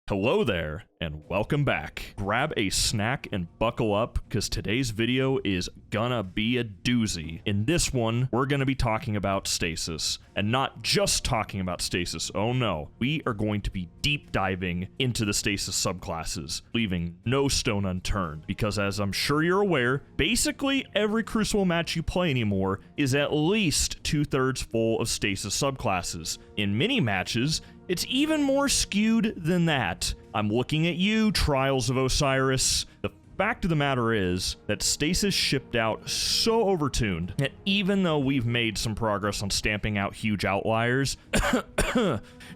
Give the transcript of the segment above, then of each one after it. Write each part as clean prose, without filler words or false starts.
Hello there, and welcome back. Grab a snack and buckle up, because today's video is gonna be a doozy. In this one, we're gonna be talking about Stasis, and not just talking about Stasis, oh no. We are going to be deep diving into the Stasis subclasses, leaving no stone unturned, because as I'm sure you're aware, basically every Crucible match you play anymore is at least 2/3 full of Stasis subclasses. In many matches, it's even more skewed than that. I'm looking at you, Trials of Osiris. The fact of the matter is that Stasis shipped out so overtuned that even though we've made some progress on stamping out huge outliers,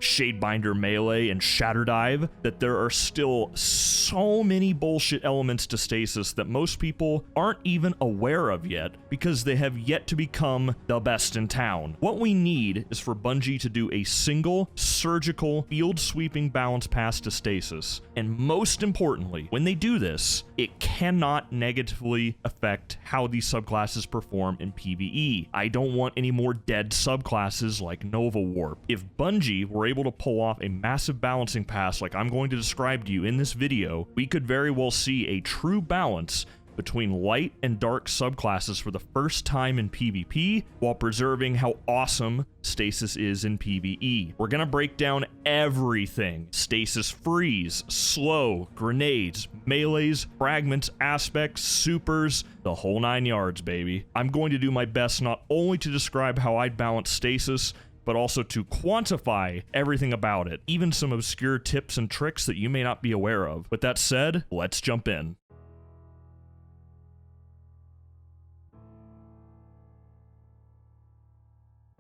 Shadebinder Melee and Shatter Dive, that there are still so many bullshit elements to Stasis that most people aren't even aware of yet because they have yet to become the best in town. What we need is for Bungie to do a single, surgical, field-sweeping balance pass to Stasis. And most importantly, when they do this, it cannot negatively affect how these subclasses perform in PvE. I don't want any more dead subclasses like Nova Warp. If Bungie were able to pull off a massive balancing pass like I'm going to describe to you in this video, we could very well see a true balance between light and dark subclasses for the first time in PvP, while preserving how awesome Stasis is in PvE. We're gonna break down everything: Stasis Freeze, Slow, Grenades, Melees, Fragments, Aspects, Supers, the whole 9 yards, baby. I'm going to do my best not only to describe how I'd balance Stasis, but also to quantify everything about it, even some obscure tips and tricks that you may not be aware of. With that said, let's jump in.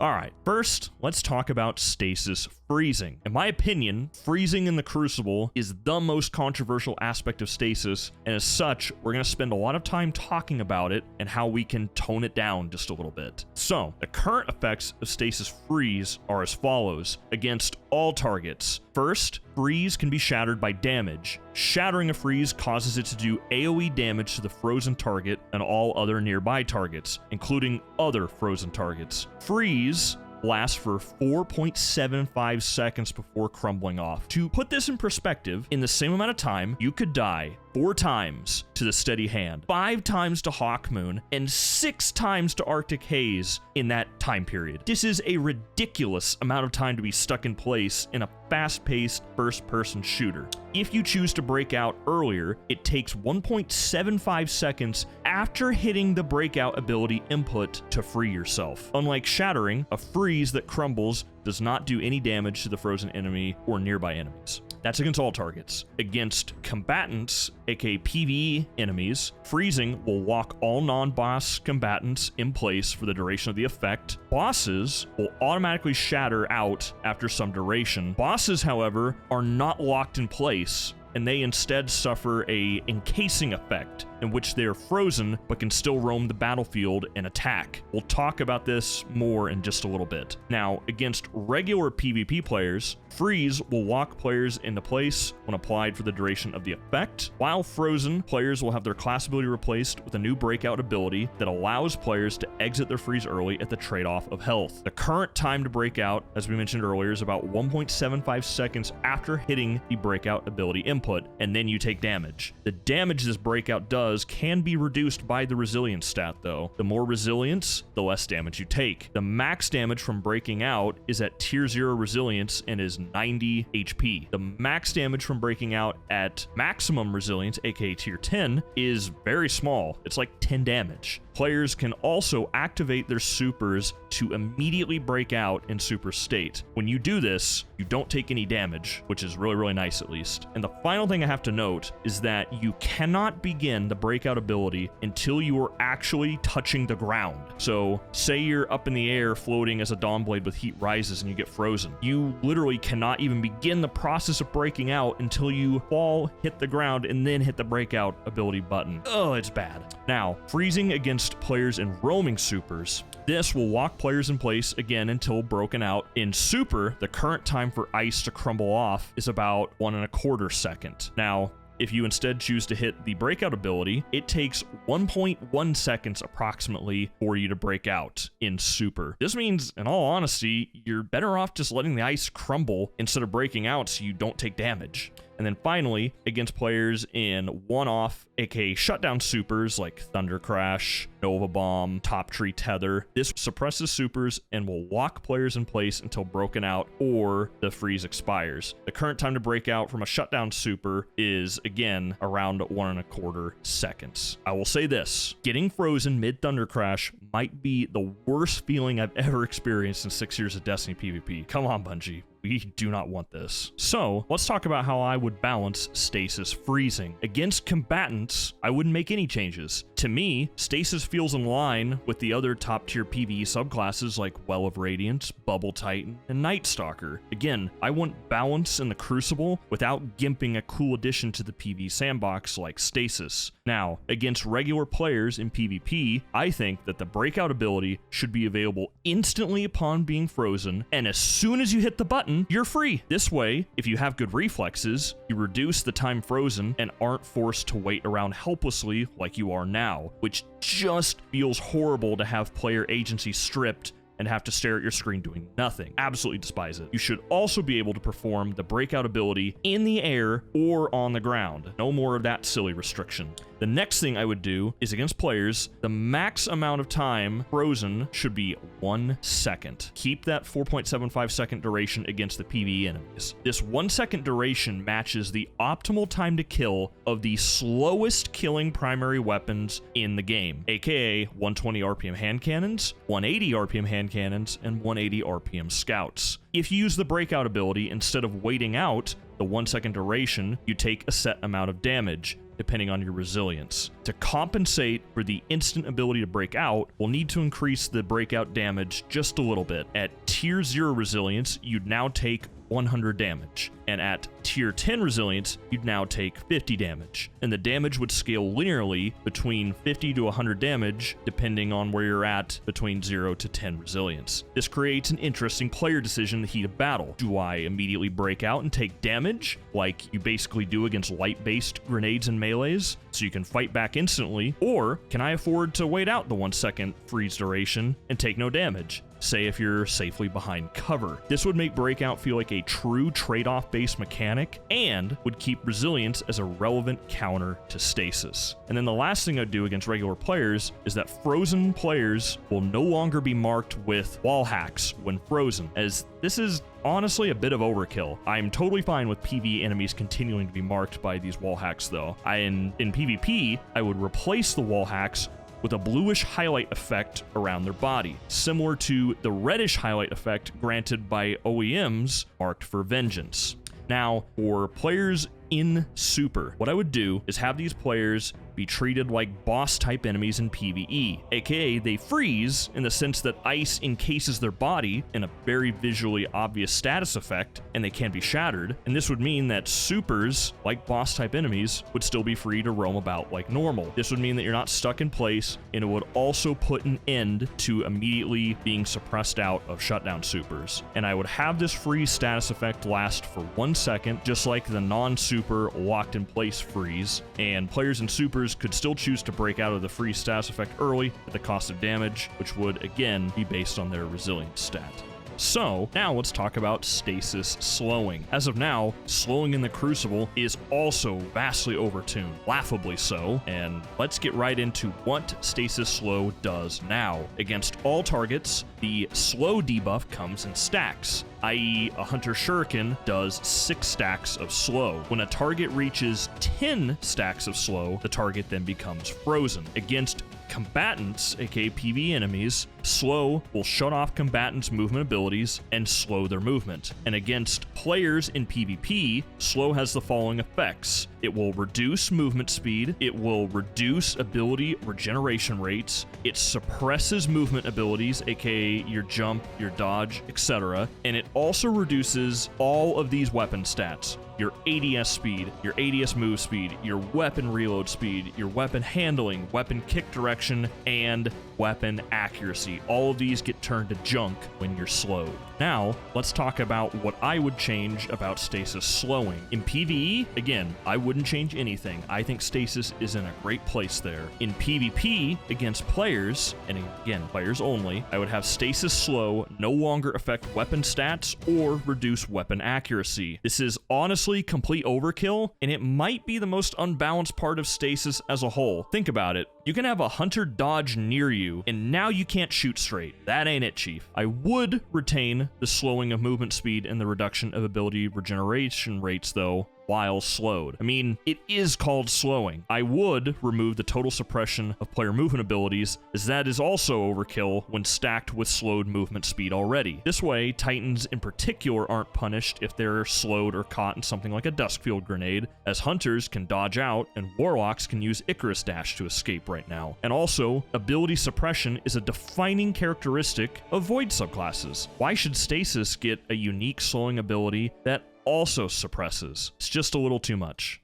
Alright, first, let's talk about Stasis Freezing. In my opinion, freezing in the Crucible is the most controversial aspect of Stasis, and as such, we're going to spend a lot of time talking about it and how we can tone it down just a little bit. So, the current effects of Stasis Freeze are as follows, against all targets. First, freeze can be shattered by damage. Shattering a freeze causes it to do AoE damage to the frozen target and all other nearby targets, including other frozen targets. Freeze lasts for 4.75 seconds before crumbling off. To put this in perspective, in the same amount of time, you could die 4 times to the Steady Hand, 5 times to Hawkmoon, and 6 times to Arctic Haze in that time period. This is a ridiculous amount of time to be stuck in place in a fast-paced first-person shooter. If you choose to break out earlier, it takes 1.75 seconds after hitting the breakout ability input to free yourself. Unlike shattering, a freeze that crumbles does not do any damage to the frozen enemy or nearby enemies. That's against all targets. Against combatants, aka PvE enemies, freezing will lock all non-boss combatants in place for the duration of the effect. Bosses will automatically shatter out after some duration. Bosses, however, are not locked in place, and they instead suffer a encasing effect in which they are frozen but can still roam the battlefield and attack. We'll talk about this more in just a little bit. Now, against regular PvP players, freeze will lock players into place when applied for the duration of the effect. While frozen, players will have their class ability replaced with a new breakout ability that allows players to exit their freeze early at the trade-off of health. The current time to break out, as we mentioned earlier, is about 1.75 seconds after hitting the breakout ability input, and then you take damage. The damage this breakout does can be reduced by the resilience stat though. The more resilience, the less damage you take. The max damage from breaking out is at tier 0 resilience and is 90 HP. The max damage from breaking out at maximum resilience, aka tier 10, is very small. It's like 10 damage. Players can also activate their supers to immediately break out in super state. When you do this, you don't take any damage, which is really, really nice at least. And the final thing I have to note is that you cannot begin the breakout ability until you are actually touching the ground. So say you're up in the air floating as a Dawnblade with heat rises and you get frozen. You literally cannot even begin the process of breaking out until you fall, hit the ground, and then hit the breakout ability button. Oh, it's bad. Now, freezing against players in roaming supers. This will lock players in place again until broken out. In super, the current time for ice to crumble off is about 1.25 seconds. Now, if you instead choose to hit the breakout ability, it takes 1.1 seconds approximately for you to break out in super. This means, in all honesty, you're better off just letting the ice crumble instead of breaking out so you don't take damage. And then finally, against players in one-off, aka shutdown supers like Thunder Crash, Nova Bomb, Top Tree Tether, this suppresses supers and will lock players in place until broken out or the freeze expires. The current time to break out from a shutdown super is, again, around 1.25 seconds. I will say this, getting frozen mid-Thunder Crash might be the worst feeling I've ever experienced in 6 years of Destiny PvP. Come on, Bungie. We do not want this. So let's talk about how I would balance stasis freezing. Against combatants, I wouldn't make any changes. To me, stasis feels in line with the other top tier PvE subclasses like Well of Radiance, Bubble Titan, and Night Stalker. Again, I want balance in the Crucible without gimping a cool addition to the PvE Sandbox like stasis. Now, against regular players in PvP, I think that the breakout ability should be available instantly upon being frozen, and as soon as you hit the button, you're free. This way, if you have good reflexes, you reduce the time frozen and aren't forced to wait around helplessly like you are now, which just feels horrible to have player agency stripped and have to stare at your screen doing nothing. Absolutely despise it. You should also be able to perform the breakout ability in the air or on the ground. No more of that silly restriction. The next thing I would do is against players, the max amount of time frozen should be 1 second. Keep that 4.75 second duration against the PvE enemies. This 1 second duration matches the optimal time to kill of the slowest killing primary weapons in the game, aka 120 RPM hand cannons, 180 RPM hand cannons, and 180 RPM scouts. If you use the breakout ability, instead of waiting out the 1 second duration, you take a set amount of damage, depending on your resilience. To compensate for the instant ability to break out, we'll need to increase the breakout damage just a little bit. At tier 0 resilience, you'd now take 100 damage, and at tier 10 resilience, you'd now take 50 damage. And the damage would scale linearly between 50 to 100 damage, depending on where you're at between 0 to 10 resilience. This creates an interesting player decision in the heat of battle. Do I immediately break out and take damage, like you basically do against light-based grenades and melees, so you can fight back instantly, or can I afford to wait out the 1 second freeze duration and take no damage? Say if you're safely behind cover. This would make breakout feel like a true trade-off based mechanic and would keep resilience as a relevant counter to stasis. And then the last thing I'd do against regular players is that frozen players will no longer be marked with wall hacks when frozen, as this is honestly a bit of overkill. I'm totally fine with PvE enemies continuing to be marked by these wall hacks though. In PvP, I would replace the wall hacks with a bluish highlight effect around their body, similar to the reddish highlight effect granted by OEMs marked for Vengeance. Now, for players in Super, what I would do is have these players be treated like boss-type enemies in PvE, aka they freeze in the sense that ice encases their body in a very visually obvious status effect, and they can't be shattered, and this would mean that supers, like boss-type enemies, would still be free to roam about like normal. This would mean that you're not stuck in place, and it would also put an end to immediately being suppressed out of shutdown supers. And I would have this freeze status effect last for 1 second, just like the non-super locked in place freeze, and players in supers could still choose to break out of the freeze status effect early at the cost of damage, which would again be based on their resilience stat. So now let's talk about Stasis Slowing. As of now, slowing in the Crucible is also vastly overtuned, laughably so, and let's get right into what Stasis Slow does now. Against all targets, the slow debuff comes in stacks, i.e. a Hunter Shuriken does 6 stacks of slow. When a target reaches 10 stacks of slow, the target then becomes frozen. Against combatants, aka PvE enemies, slow will shut off combatants' movement abilities and slow their movement. And against players in PvP, slow has the following effects. It will reduce movement speed, it will reduce ability regeneration rates, it suppresses movement abilities, aka your jump, your dodge, etc. And it also reduces all of these weapon stats. Your ADS speed, your ADS move speed, your weapon reload speed, your weapon handling, weapon kick direction, and weapon accuracy. All of these get turned to junk when you're slowed. Now, let's talk about what I would change about Stasis Slowing. In PvE, again, I wouldn't change anything. I think Stasis is in a great place there. In PvP, against players, and again, players only, I would have Stasis Slow no longer affect weapon stats or reduce weapon accuracy. This is honestly honestly complete overkill, and it might be the most unbalanced part of Stasis as a whole. Think about it. You can have a hunter dodge near you, and now you can't shoot straight. That ain't it, Chief. I would retain the slowing of movement speed and the reduction of ability regeneration rates, though, while slowed. I mean, it is called slowing. I would remove the total suppression of player movement abilities, as that is also overkill when stacked with slowed movement speed already. This way, Titans in particular aren't punished if they're slowed or caught in something like a Duskfield Grenade, as Hunters can dodge out and Warlocks can use Icarus Dash to escape right now. And also, ability suppression is a defining characteristic of Void subclasses. Why should Stasis get a unique slowing ability that also suppresses? It's just a little too much.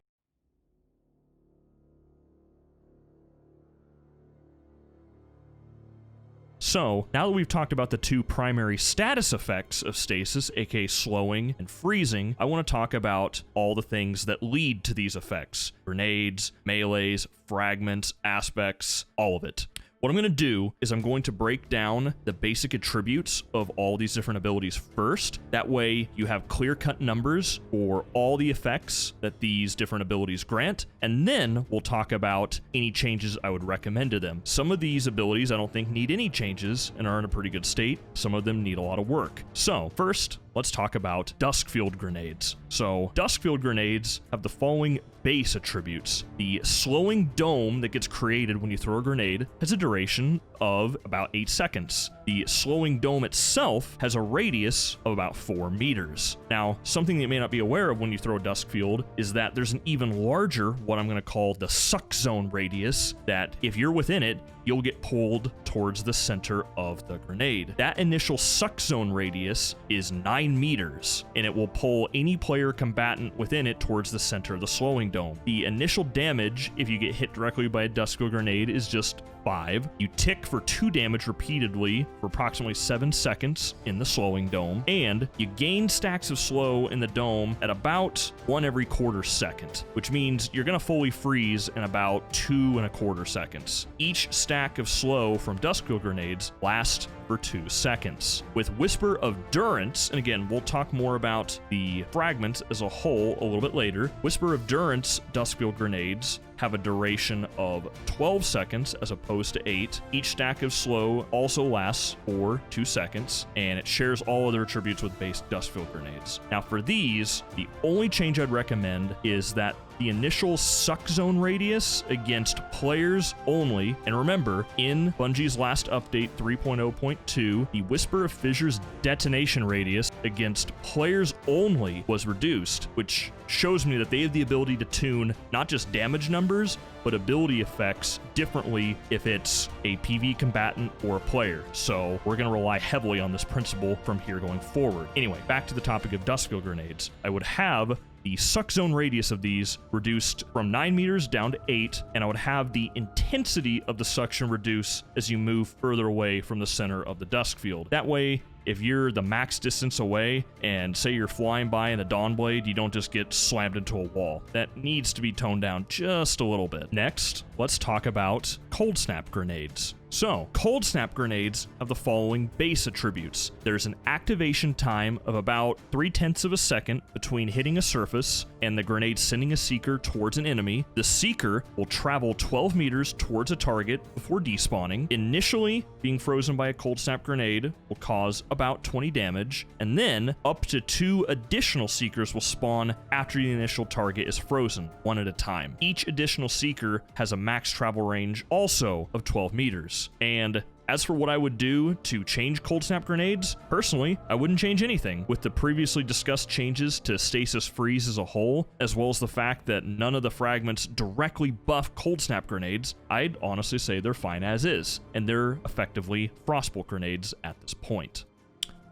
So, now that we've talked about the two primary status effects of Stasis, aka slowing and freezing, I want to talk about all the things that lead to these effects. Grenades, melees, fragments, aspects, all of it. What I'm going to do is I'm going to break down the basic attributes of all these different abilities first. That way you have clear-cut numbers for all the effects that these different abilities grant, and then we'll talk about any changes I would recommend to them. Some of these abilities I don't think need any changes and are in a pretty good state. Some of them need a lot of work. So first, let's talk about Duskfield Grenades. So Duskfield Grenades have the following base attributes. The slowing dome that gets created when you throw a grenade has a duration of about 8 seconds. The slowing dome itself has a radius of about 4 meters. Now, something that you may not be aware of when you throw a Duskfield is that there's an even larger, what I'm going to call the suck zone radius, that if you're within it, you'll get pulled towards the center of the grenade. That initial suck zone radius is 9 meters, and it will pull any player combatant within it towards the center of the slowing dome. The initial damage, if you get hit directly by a Duskfield grenade, is just 5. You tick for 2 damage repeatedly for approximately 7 seconds in the slowing dome, and you gain stacks of slow in the dome at about 1 every quarter second, which means you're going to fully freeze in about 2 1/4 seconds. Each stack of slow from Duskfield grenades lasts for 2 seconds. With Whisper of Durance, and again, we'll talk more about the fragments as a whole a little bit later, Whisper of Durance Duskfield grenades have a duration of 12 seconds as opposed to 8. Each stack of slow also lasts for 2 seconds, and it shares all other attributes with base Duskfield grenades. Now for these, the only change I'd recommend is that the initial suck zone radius against players only, and remember, in Bungie's last update 3.0.2, the Whisper of Fissures detonation radius against players only was reduced, which shows me that they have the ability to tune not just damage numbers, but ability effects differently if it's a PvE combatant or a player. So we're going to rely heavily on this principle from here going forward. Anyway, back to the topic of Duskfield grenades. I would have the suck zone radius of these reduced from 9 meters down to 8, and I would have the intensity of the suction reduce as you move further away from the center of the Duskfield. That way, if you're the max distance away and say you're flying by in a Dawnblade, you don't just get slammed into a wall. That needs to be toned down just a little bit. Next, let's talk about Coldsnap Grenades. So, Coldsnap Grenades have the following base attributes. There's an activation time of about 0.3 of a second between hitting a surface and the grenade sending a seeker towards an enemy. The seeker will travel 12 meters towards a target before despawning. Initially, being frozen by a Coldsnap Grenade will cause about 20 damage, and then up to 2 additional seekers will spawn after the initial target is frozen, 1 at a time. Each additional seeker has a max travel range also of 12 meters. And as for what I would do to change Coldsnap Grenades, personally, I wouldn't change anything. With the previously discussed changes to Stasis Freeze as a whole, as well as the fact that none of the fragments directly buff Coldsnap Grenades, I'd honestly say they're fine as is, and they're effectively Frostbolt Grenades at this point.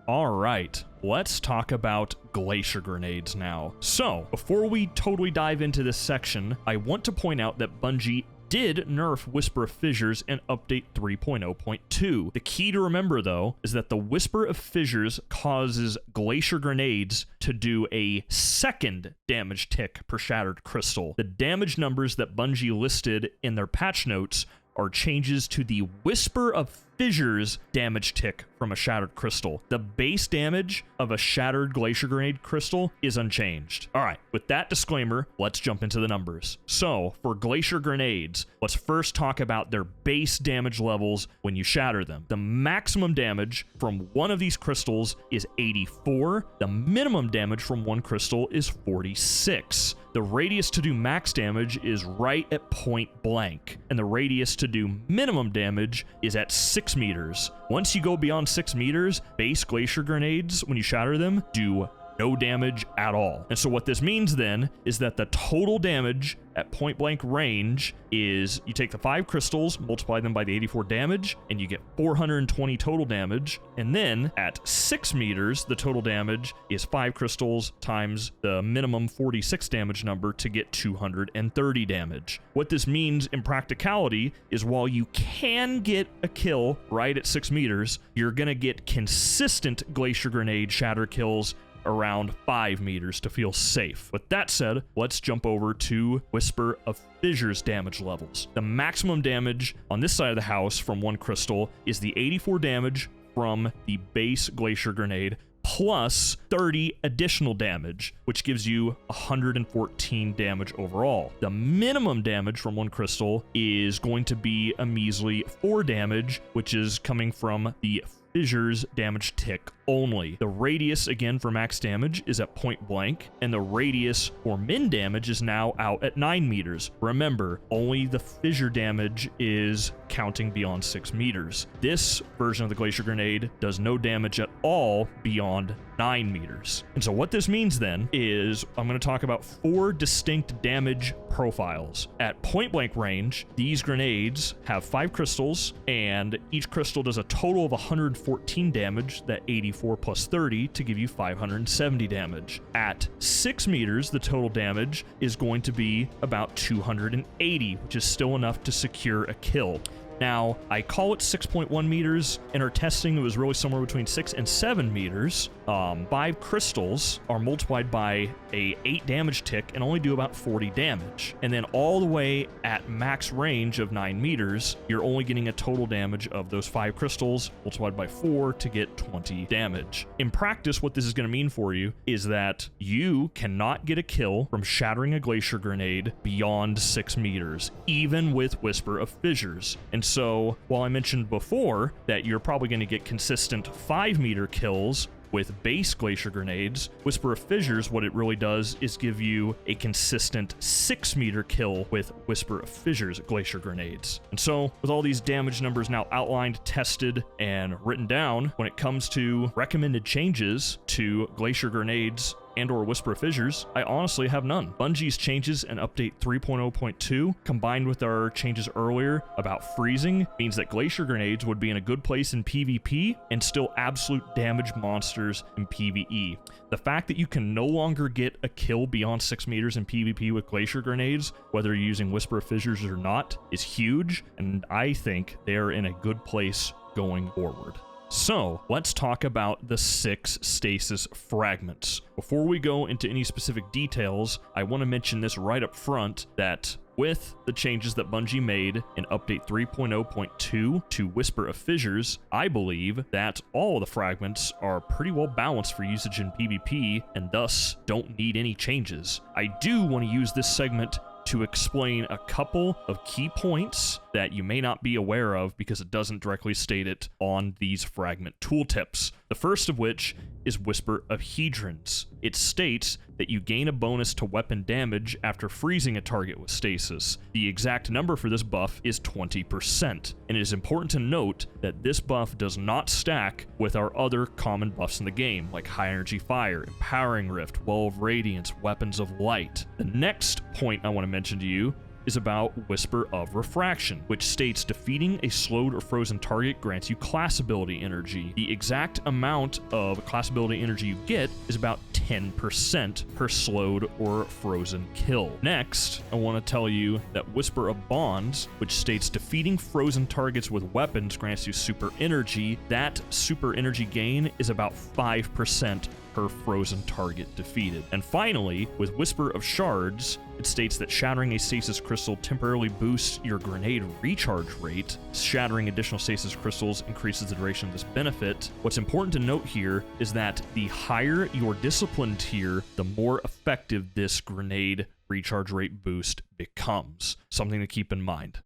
Alright, let's talk about Glacier Grenades now. So, before we totally dive into this section, I want to point out that Bungie did nerf Whisper of Fissures in update 3.0.2. The key to remember, though, is that the Whisper of Fissures causes Glacier Grenades to do a second damage tick per shattered crystal. The damage numbers that Bungie listed in their patch notes are changes to the Whisper of Fissures damage tick from a shattered crystal. The base damage of a shattered Glacier Grenade crystal is unchanged. All right, with that disclaimer, let's jump into the numbers. So for Glacier Grenades, let's first talk about their base damage levels when you shatter them. The maximum damage from one of these crystals is 84. The minimum damage from one crystal is 46. The radius to do max damage is right at point blank, and the radius to do minimum damage is at 6 meters. Once you go beyond 6 meters, base Glacier Grenades, when you shatter them, do no damage at all. And so what this means then is that the total damage at point blank range is you take the 5 crystals, multiply them by the 84 damage, and you get 420 total damage. And then at 6 meters, the total damage is 5 crystals times the minimum 46 damage number to get 230 damage. What this means in practicality is while you can get a kill right at 6 meters, you're gonna get consistent Glacier Grenade shatter kills around 5 meters to feel safe. With that said, let's jump over to Whisper of Fissures damage levels. The maximum damage on this side of the house from one crystal is the 84 damage from the base Glacier Grenade plus 30 additional damage, which gives you 114 damage overall. The minimum damage from one crystal is going to be a measly 4 damage, which is coming from the Fissures damage tick only. The radius, again, for max damage is at point blank, and the radius for min damage is now out at 9 meters. Remember, only the fissure damage is counting beyond 6 meters. This version of the Glacier Grenade does no damage at all beyond 9 meters. And so what this means then is I'm going to talk about 4 distinct damage profiles. At point blank range, these grenades have 5 crystals, and each crystal does a total of 114 damage, that 84 plus 30 to give you 570 damage. At 6 meters, the total damage is going to be about 280, which is still enough to secure a kill. Now, I call it 6.1 meters. In our testing, it was really somewhere between 6 and 7 meters. 5 crystals are multiplied by a 8 damage tick and only do about 40 damage. And then all the way at max range of 9 meters, you're only getting a total damage of those 5 crystals multiplied by 4 to get 20 damage. In practice, what this is going to mean for you is that you cannot get a kill from shattering a Glacier Grenade beyond 6 meters, even with Whisper of Fissures. And so, while I mentioned before that you're probably going to get consistent 5-meter kills with base Glacier Grenades, Whisper of Fissures, what it really does is give you a consistent 6-meter kill with Whisper of Fissures Glacier Grenades. And so, with all these damage numbers now outlined, tested, and written down, when it comes to recommended changes to Glacier Grenades and/or Whisper of Fissures, I honestly have none. Bungie's changes in update 3.0.2, combined with our changes earlier about freezing, means that Glacier Grenades would be in a good place in PvP and still absolute damage monsters in PvE. The fact that you can no longer get a kill beyond 6 meters in PvP with Glacier Grenades, whether you're using Whisper of Fissures or not, is huge, and I think they're in a good place going forward. So, let's talk about the 6 Stasis Fragments. Before we go into any specific details, I want to mention this right up front that with the changes that Bungie made in update 3.0.2 to Whisper of Fissures, I believe that all of the fragments are pretty well balanced for usage in PvP and thus don't need any changes. I do want to use this segment to explain a couple of key points that you may not be aware of because it doesn't directly state it on these fragment tooltips. The first of which is Whisper of Hedrons. It states that you gain a bonus to weapon damage after freezing a target with stasis. The exact number for this buff is 20%, and it is important to note that this buff does not stack with our other common buffs in the game, like High Energy Fire, Empowering Rift, Well of Radiance, Weapons of Light. The next point I want to mention to you is about Whisper of Refraction, which states defeating a slowed or frozen target grants you class ability energy. The exact amount of class ability energy you get is about 10% per slowed or frozen kill. Next, I want to tell you that Whisper of Bonds, which states defeating frozen targets with weapons grants you super energy. That super energy gain is about 5% per frozen target defeated. And finally, with Whisper of Shards, it states that shattering a stasis crystal temporarily boosts your grenade recharge rate. Shattering additional stasis crystals increases the duration of this benefit. What's important to note here is that the higher your discipline tier, the more effective this grenade recharge rate boost becomes. Something to keep in mind.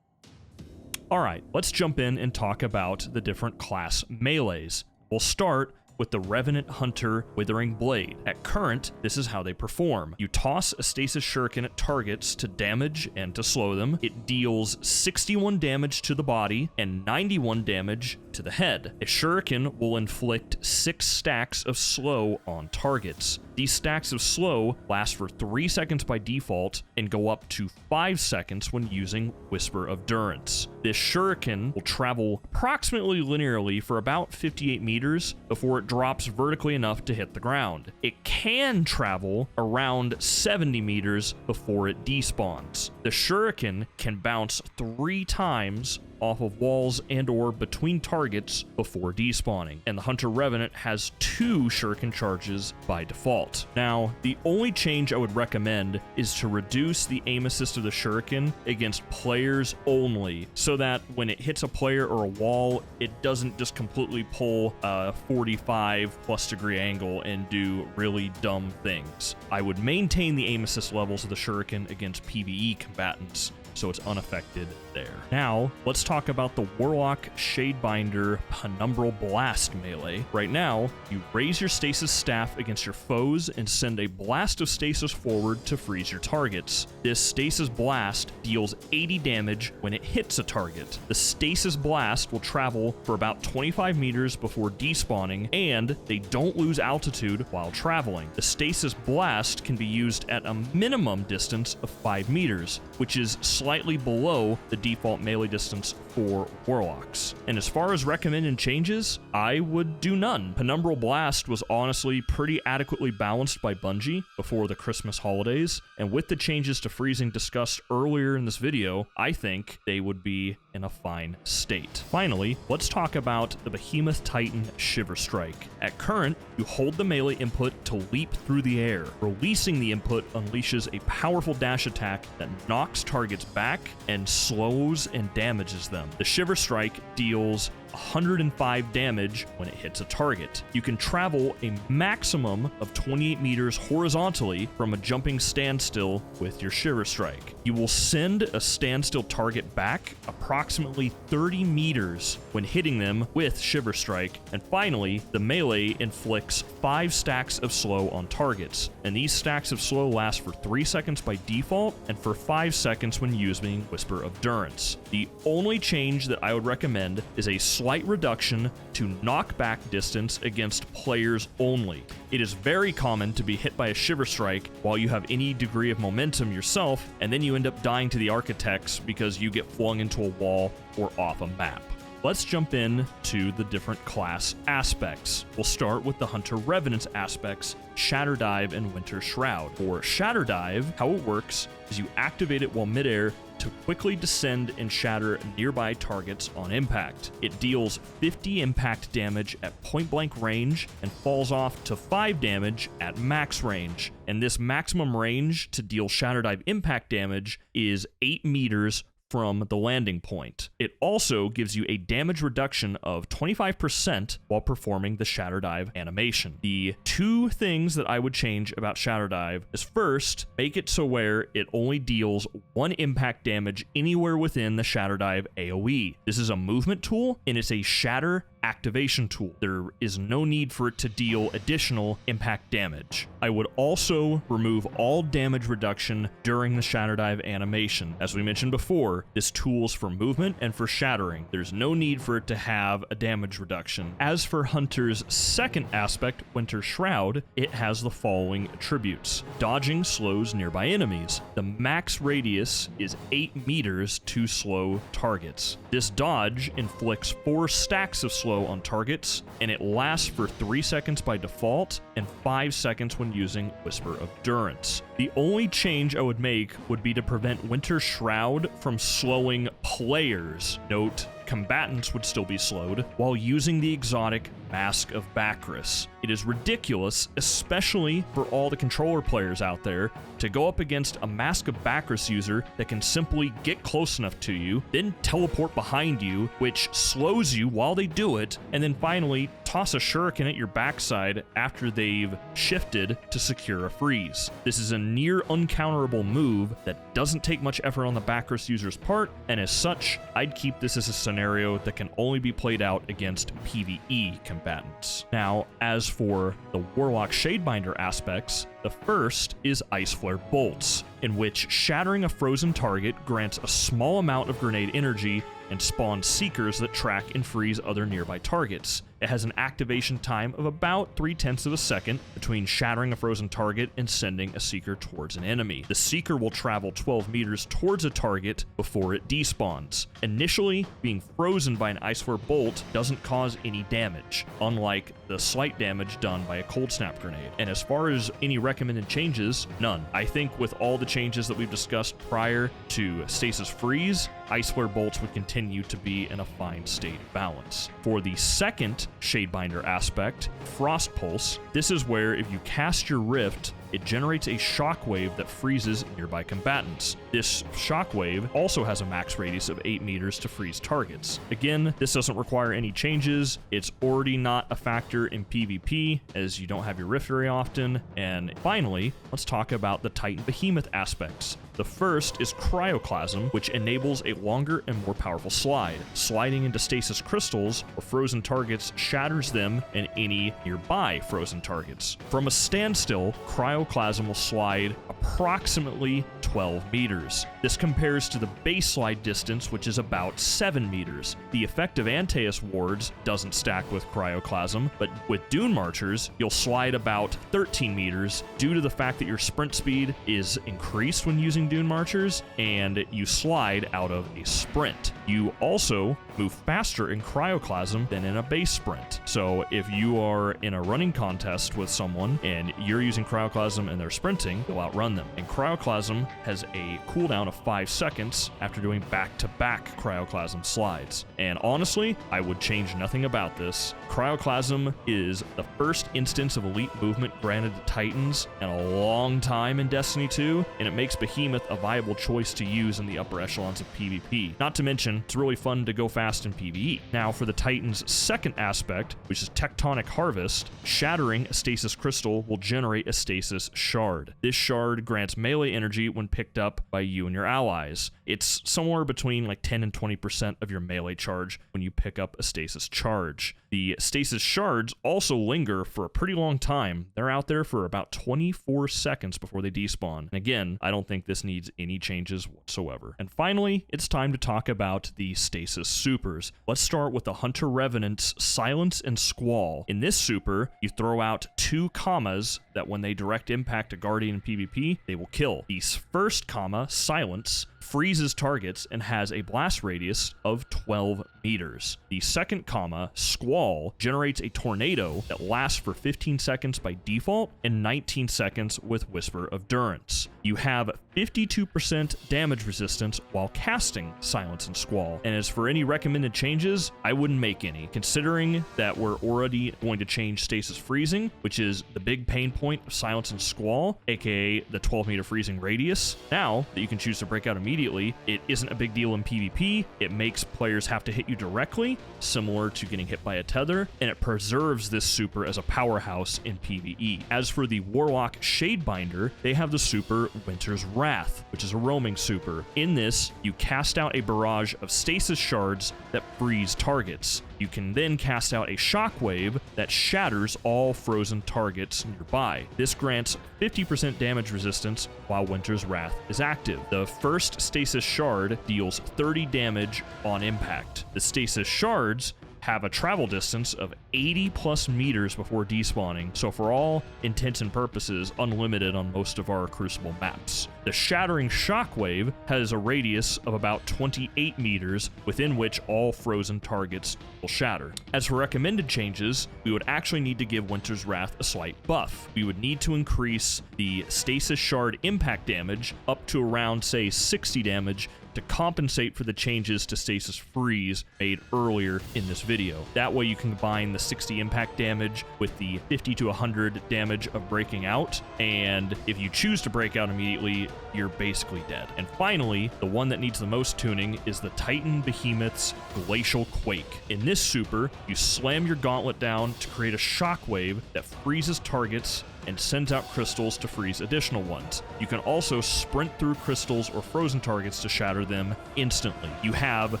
Alright, let's jump in and talk about the different class melees. We'll start with the Revenant Hunter Withering Blade. At current, this is how they perform. You toss a Stasis Shuriken at targets to damage and to slow them. It deals 61 damage to the body and 91 damage to the head. A Shuriken will inflict 6 stacks of slow on targets. These stacks of slow last for 3 seconds by default and go up to 5 seconds when using Whisper of Durance. This Shuriken will travel approximately linearly for about 58 meters before it drops vertically enough to hit the ground. It can travel around 70 meters before it despawns. The Shuriken can bounce 3 times off of walls and or between targets before despawning, and the Hunter Revenant has 2 Shuriken charges by default. Now, the only change I would recommend is to reduce the aim assist of the Shuriken against players only, so that when it hits a player or a wall, it doesn't just completely pull a 45+ degree angle and do really dumb things. I would maintain the aim assist levels of the Shuriken against PvE combatants, so it's unaffected there. Now, let's talk about the Warlock Shadebinder Penumbral Blast melee. Right now, you raise your stasis staff against your foes and send a blast of stasis forward to freeze your targets. This stasis blast deals 80 damage when it hits a target. The stasis blast will travel for about 25 meters before despawning, and they don't lose altitude while traveling. The stasis blast can be used at a minimum distance of 5 meters, which is slightly below the default melee distance for Warlocks. And as far as recommended changes, I would do none. Penumbral Blast was honestly pretty adequately balanced by Bungie before the Christmas holidays, and with the changes to freezing discussed earlier in this video, I think they would be in a fine state. Finally, let's talk about the Behemoth Titan Shiver Strike. At current, you hold the melee input to leap through the air. Releasing the input unleashes a powerful dash attack that knocks targets back and slows and damages them. The Shiver Strike deals 105 damage when it hits a target. You can travel a maximum of 28 meters horizontally from a jumping standstill with your Shiver Strike. You will send a standstill target back approximately 30 meters when hitting them with Shiver Strike. And finally, the melee inflicts 5 stacks of slow on targets, and these stacks of slow last for 3 seconds by default and for 5 seconds when using Whisper of Durance. The only change that I would recommend is a slight reduction to knockback distance against players only. It is very common to be hit by a Shiver Strike while you have any degree of momentum yourself, and then you end up dying to the Architects because you get flung into a wall or off a map. Let's jump in to the different class aspects. We'll start with the Hunter Revenant's aspects, Shatter Dive and Winter Shroud. For Shatter Dive, how it works is you activate it while midair to quickly descend and shatter nearby targets on impact. It deals 50 impact damage at point blank range and falls off to 5 damage at max range. And this maximum range to deal Shatter Dive impact damage is 8 meters from the landing point. It also gives you a damage reduction of 25% while performing the Shatter Dive animation. The 2 things that I would change about Shatter Dive is first, make it so where it only deals 1 impact damage anywhere within the Shatter Dive AoE. This is a movement tool, and it's a shatter activation tool. There is no need for it to deal additional impact damage. I would also remove all damage reduction during the Shatter Dive animation. As we mentioned before, this tool is for movement and for shattering. There's no need for it to have a damage reduction. As for Hunter's second aspect, Winter Shroud, it has the following attributes. Dodging slows nearby enemies. The max radius is 8 meters to slow targets. This dodge inflicts 4 stacks of slow on targets, and it lasts for 3 seconds by default and 5 seconds when using Whisper of Durance. The only change I would make would be to prevent Winter Shroud from slowing players. Note, combatants would still be slowed while using the exotic Mask of Bacchus. It is ridiculous, especially for all the controller players out there, to go up against a Mask of Bacchus user that can simply get close enough to you, then teleport behind you, which slows you while they do it, and then finally toss a shuriken at your backside after they've shifted to secure a freeze. This is a near uncounterable move that doesn't take much effort on the Bacchus user's part, and as such, I'd keep this as a scenario that can only be played out against PvE combatants. Now, as for the Warlock Shadebinder aspects, the first is Ice Flare Bolts, in which shattering a frozen target grants a small amount of grenade energy and spawns seekers that track and freeze other nearby targets. It has an activation time of about 0.3 of a second between shattering a frozen target and sending a seeker towards an enemy. The seeker will travel 12 meters towards a target before it despawns. Initially, being frozen by an Ice Flare Bolt doesn't cause any damage, unlike the slight damage done by a Coldsnap Grenade. And as far as any recommended changes, none. I think with all the changes that we've discussed prior to Stasis Freeze, Ice Flare Bolts would continue to be in a fine state of balance. For the second Shadebinder aspect, Frost Pulse, this is where if you cast your Rift, it generates a shockwave that freezes nearby combatants. This shockwave also has a max radius of 8 meters to freeze targets. Again, this doesn't require any changes. It's already not a factor in PvP, as you don't have your Rift very often. And finally, let's talk about the Titan Behemoth aspects. The first is Cryoclasm, which enables a longer and more powerful slide. Sliding into stasis crystals or frozen targets shatters them and any nearby frozen targets. From a standstill, Cryoclasm will slide approximately 12 meters. This compares to the base slide distance, which is about 7 meters. The effect of Antaeus wards doesn't stack with Cryoclasm, but with Dune Marchers, you'll slide about 13 meters due to the fact that your sprint speed is increased when using Dune Marchers, and you slide out of a sprint. You also move faster in Cryoclasm than in a base sprint. So if you are in a running contest with someone and you're using Cryoclasm and they're sprinting, you'll outrun them. And Cryoclasm has a cooldown of 5 seconds after doing back-to-back Cryoclasm slides. And honestly, I would change nothing about this. Cryoclasm is the first instance of elite movement granted to Titans in a long time in Destiny 2, and it makes Behemoth a viable choice to use in the upper echelons of PvP. Not to mention, it's really fun to go fast in PvE. Now, for the Titan's second aspect, which is Tectonic Harvest, shattering a stasis crystal will generate a stasis shard. This shard grants melee energy when picked up by you and your allies. It's somewhere between like 10 and 20% of your melee charge when you pick up a stasis charge. The stasis shards also linger for a pretty long time. They're out there for about 24 seconds before they despawn. And again, I don't think this needs any changes whatsoever. And finally, it's time to talk about the Stasis Supers. Let's start with the Hunter Revenant's Silence and Squall. In this super, you throw out 2 commas that when they direct impact a Guardian in PvP, they will kill. The first comma, Silence, freezes targets and has a blast radius of 12 meters. The second comma, Squall, generates a tornado that lasts for 15 seconds by default and 19 seconds with Whisper of Durance. You have 52% damage resistance while casting Silence and Squall. And as for any recommended changes, I wouldn't make any, considering that we're already going to change Stasis Freezing, which is the big pain point of Silence and Squall, aka the 12 meter freezing radius. Now that you can choose to break out immediately, it isn't a big deal in PvP. It makes players have to hit you directly, similar to getting hit by a tether, and it preserves this super as a powerhouse in PvE. As for the Warlock Shadebinder, they have the super Winter's Wrath, which is a roaming super. In this, you cast out a barrage of stasis shards that freeze targets. You can then cast out a shockwave that shatters all frozen targets nearby. This grants 50% damage resistance while Winter's Wrath is active. The first stasis shard deals 30 damage on impact. The stasis shards have a travel distance of 80 plus meters before despawning, so for all intents and purposes, unlimited on most of our Crucible maps. The Shattering Shockwave has a radius of about 28 meters within which all frozen targets will shatter. As for recommended changes, we would actually need to give Winter's Wrath a slight buff. We would need to increase the Stasis Shard impact damage up to around, say, 60 damage to compensate for the changes to Stasis Freeze made earlier in this video. That way you can combine the 60 impact damage with the 50 to 100 damage of breaking out, and if you choose to break out immediately, you're basically dead. And finally, the one that needs the most tuning is the Titan Behemoth's Glacial Quake. In this super, you slam your gauntlet down to create a shockwave that freezes targets and sends out crystals to freeze additional ones. You can also sprint through crystals or frozen targets to shatter them instantly. You have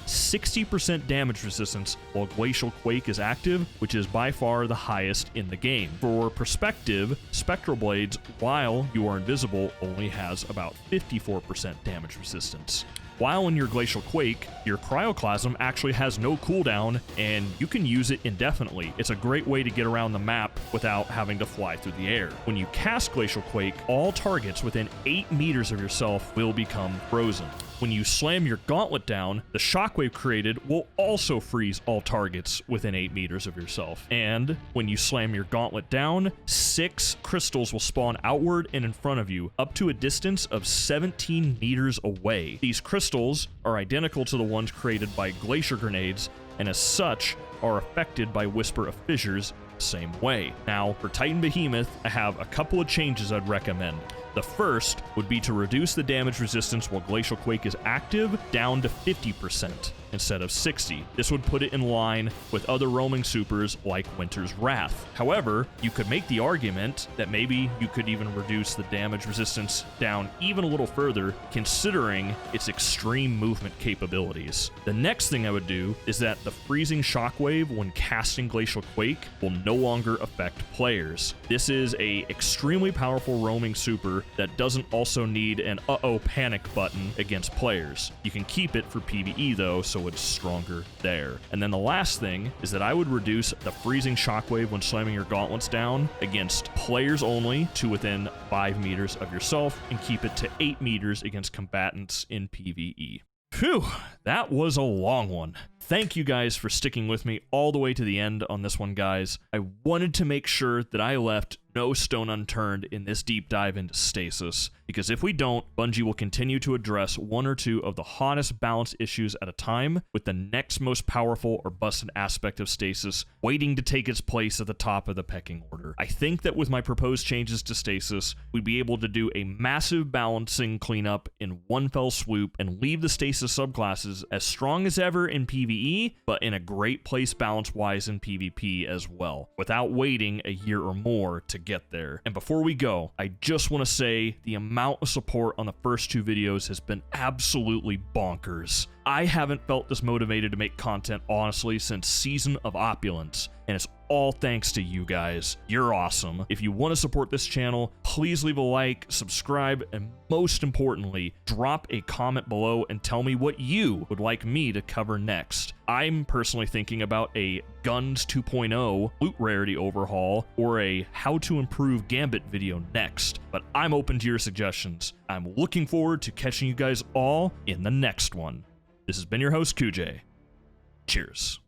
60% damage resistance while Glacial Quake is active, which is by far the highest in the game. For perspective, Spectral Blades, while you are invisible, only has about 54% damage resistance. While in your Glacial Quake, your Cryoclasm actually has no cooldown, and you can use it indefinitely. It's a great way to get around the map without having to fly through the air. When you cast Glacial Quake, all targets within 8 meters of yourself will become frozen. When you slam your gauntlet down, the shockwave created will also freeze all targets within 8 meters of yourself. And when you slam your gauntlet down, 6 crystals will spawn outward and in front of you, up to a distance of 17 meters away. These crystals are identical to the ones created by Glacier Grenades, and as such, are affected by Whisper of Fissures same way. Now, for Titan Behemoth, I have a couple of changes I'd recommend. The first would be to reduce the damage resistance while Glacial Quake is active down to 50% instead of 60. This would put it in line with other roaming supers like Winter's Wrath. However, you could make the argument that maybe you could even reduce the damage resistance down even a little further, considering its extreme movement capabilities. The next thing I would do is that the freezing shockwave when casting Glacial Quake will no longer affect players. This is a extremely powerful roaming super that doesn't also need an uh-oh panic button against players. You can keep it for PvE though, so it's stronger there. And then the last thing is that I would reduce the freezing shockwave when slamming your gauntlets down against players only to within 5 meters of yourself, and keep it to 8 meters against combatants in PvE. Phew, that was a long one. Thank you guys for sticking with me all the way to the end on this one, guys. I wanted to make sure that I left no stone unturned in this deep dive into Stasis, because if we don't, Bungie will continue to address one or two of the hottest balance issues at a time, with the next most powerful or busted aspect of Stasis waiting to take its place at the top of the pecking order. I think that with my proposed changes to Stasis, we'd be able to do a massive balancing cleanup in one fell swoop and leave the Stasis subclasses as strong as ever in PvE, but in a great place balance-wise in PvP as well, without waiting a year or more to get there. And before we go, I just want to say the amount of support on the first 2 videos has been absolutely bonkers. I haven't felt this motivated to make content, honestly, since Season of Opulence, and it's all thanks to you guys. You're awesome. If you want to support this channel, please leave a like, subscribe, and most importantly, drop a comment below and tell me what you would like me to cover next. I'm personally thinking about a Guns 2.0 loot rarity overhaul or a how to improve Gambit video next, but I'm open to your suggestions. I'm looking forward to catching you guys all in the next one. This has been your host, QJ. Cheers.